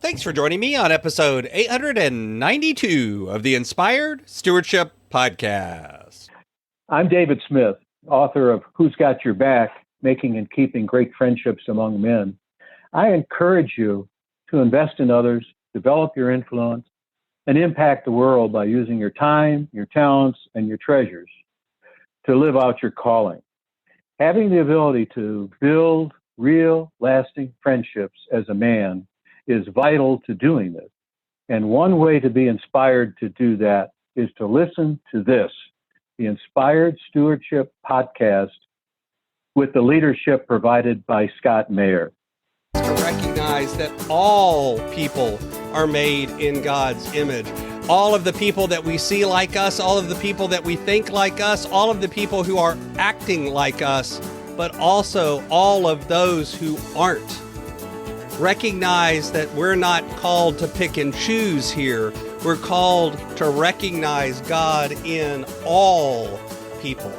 Thanks for joining me on episode 892 of the Inspired Stewardship Podcast. I'm David Smith, author of Who's Got Your Back? Making and Keeping Great Friendships Among Men. I encourage you to invest in others, develop your influence, and impact the world by using your time, your talents, and your treasures to live out your calling. Having the ability to build real, lasting friendships as a man is vital to doing this. And one way to be inspired to do that is to listen to this, the Inspired Stewardship Podcast, with the leadership provided by Scott Mayer. To recognize that all people are made in God's image. All of the people that we see like us, all of the people that we think like us, all of the people who are acting like us, but also all of those who aren't. Recognize that we're not called to pick and choose here. We're called to recognize God in all people.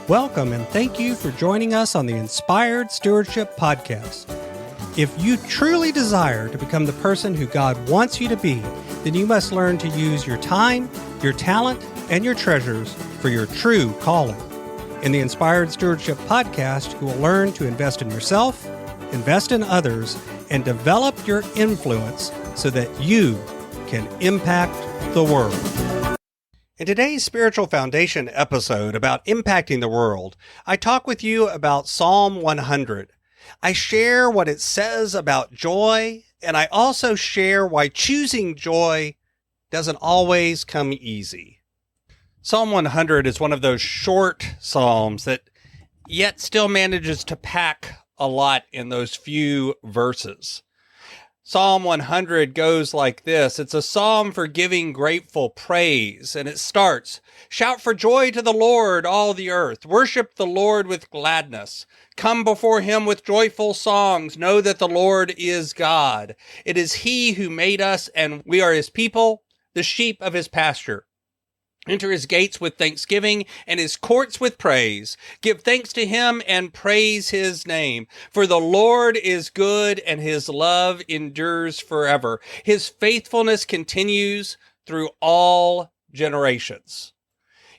Welcome and thank you for joining us on the Inspired Stewardship Podcast. If you truly desire to become the person who God wants you to be, then you must learn to use your time, your talent, and your treasures for your true calling. In the Inspired Stewardship Podcast, you will learn to invest in yourself, invest in others, and develop your influence so that you can impact the world. In today's Spiritual Foundation episode about impacting the world, I talk with you about Psalm 100. I share what it says about joy, and I also share why choosing joy doesn't always come easy. Psalm 100 is one of those short psalms that yet still manages to pack a lot in those few verses. Psalm 100 goes like this. It's a psalm for giving grateful praise, and it starts, "Shout for joy to the Lord, all the earth. Worship the Lord with gladness. Come before him with joyful songs. Know that the Lord is God. It is he who made us, and we are his people, the sheep of his pasture. Enter his gates with thanksgiving and his courts with praise. Give thanks to him and praise his name. For the Lord is good and his love endures forever. His faithfulness continues through all generations."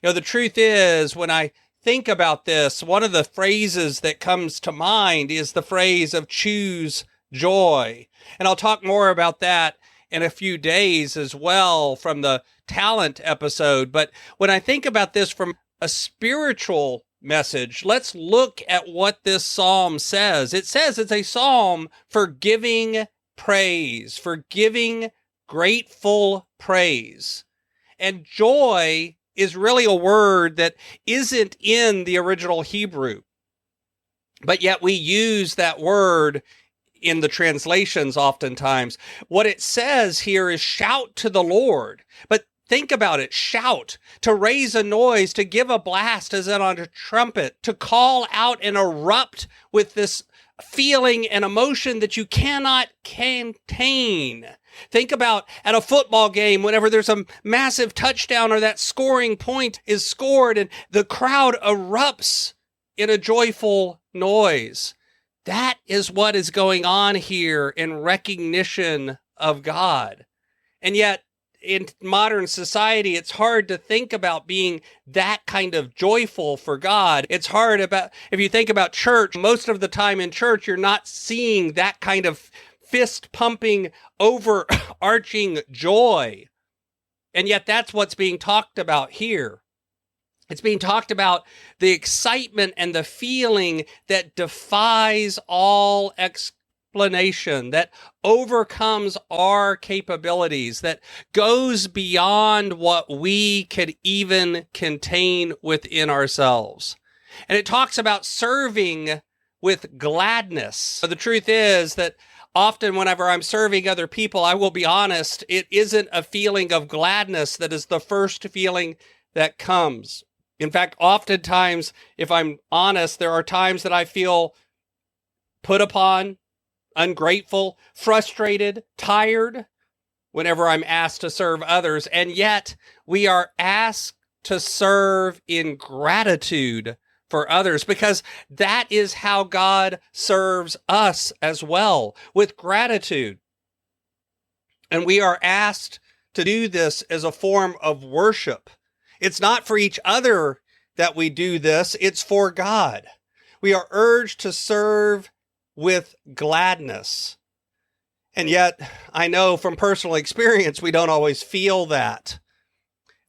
You know, the truth is, when I think about this, one of the phrases that comes to mind is the phrase of choose joy. And I'll talk more about that in a few days as well from the talent episode. But when I think about this from a spiritual message, let's look at what this psalm says. It says it's a psalm for giving praise, for giving grateful praise. And joy is really a word that isn't in the original Hebrew, but yet we use that word in the translations oftentimes. What it says here is shout to the Lord. But think about it, shout, to raise a noise, to give a blast as in on a trumpet, to call out and erupt with this feeling and emotion that you cannot contain. Think about at a football game, whenever there's a massive touchdown or that scoring point is scored and the crowd erupts in a joyful noise. That is what is going on here in recognition of God. And yet, in modern society, it's hard to think about being that kind of joyful for God. It's hard if you think about church, most of the time in church, you're not seeing that kind of fist-pumping, overarching joy. And yet that's what's being talked about here. It's being talked about the excitement and the feeling that defies all explanation, that overcomes our capabilities, that goes beyond what we could even contain within ourselves. And it talks about serving with gladness. So the truth is that often whenever I'm serving other people, I will be honest, it isn't a feeling of gladness that is the first feeling that comes. In fact, oftentimes, if I'm honest, there are times that I feel put upon, ungrateful, frustrated, tired whenever I'm asked to serve others. And yet we are asked to serve in gratitude for others, because that is how God serves us as well, with gratitude. And we are asked to do this as a form of worship. It's not for each other that we do this, it's for God. We are urged to serve with gladness. And yet, I know from personal experience, we don't always feel that.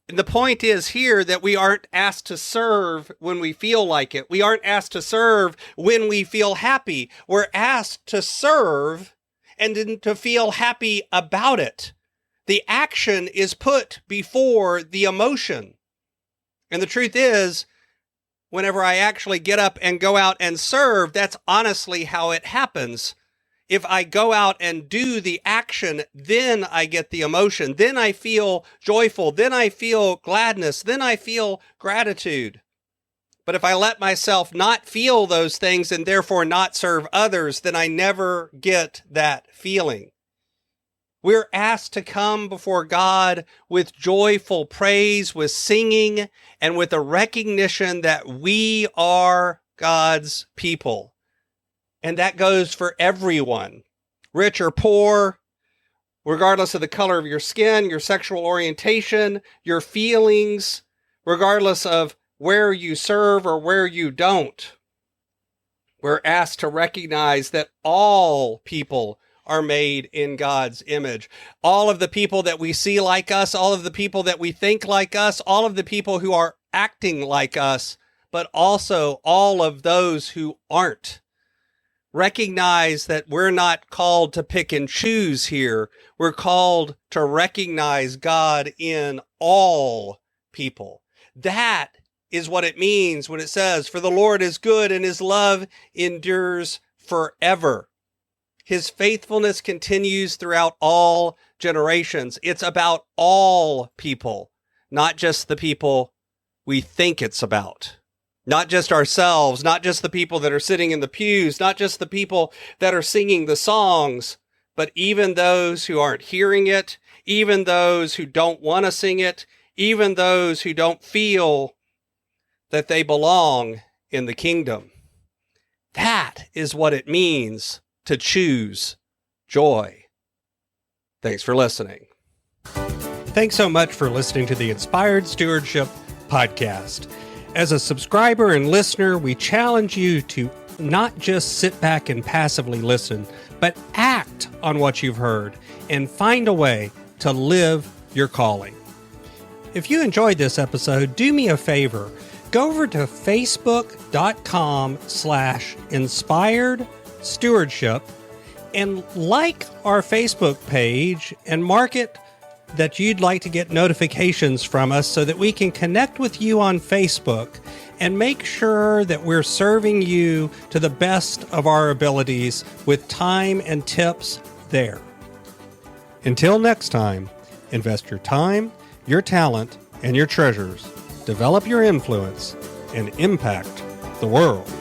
And the point is here that we aren't asked to serve when we feel like it. We aren't asked to serve when we feel happy. We're asked to serve and to feel happy about it. The action is put before the emotion. And the truth is, whenever I actually get up and go out and serve, that's honestly how it happens. If I go out and do the action, then I get the emotion. Then I feel joyful. Then I feel gladness. Then I feel gratitude. But if I let myself not feel those things and therefore not serve others, then I never get that feeling. We're asked to come before God with joyful praise, with singing, and with a recognition that we are God's people. And that goes for everyone, rich or poor, regardless of the color of your skin, your sexual orientation, your feelings, regardless of where you serve or where you don't. We're asked to recognize that all people are made in God's image. All of the people that we see like us, all of the people that we think like us, all of the people who are acting like us, but also all of those who aren't. Recognize that we're not called to pick and choose here. We're called to recognize God in all people. That is what it means when it says, "For the Lord is good and his love endures forever." His faithfulness continues throughout all generations. It's about all people, not just the people we think it's about. Not just ourselves, not just the people that are sitting in the pews, not just the people that are singing the songs, but even those who aren't hearing it, even those who don't want to sing it, even those who don't feel that they belong in the kingdom. That is what it means to choose joy. Thanks for listening. Thanks so much for listening to the Inspired Stewardship podcast. As a subscriber and listener, we challenge you to not just sit back and passively listen, but act on what you've heard and find a way to live your calling. If you enjoyed this episode, do me a favor. Go over to facebook.com/inspired stewardship and like our Facebook page and mark it that you'd like to get notifications from us so that we can connect with you on Facebook and make sure that we're serving you to the best of our abilities with time and tips there. Until next time, invest your time, your talent, and your treasures. Develop your influence and impact the world.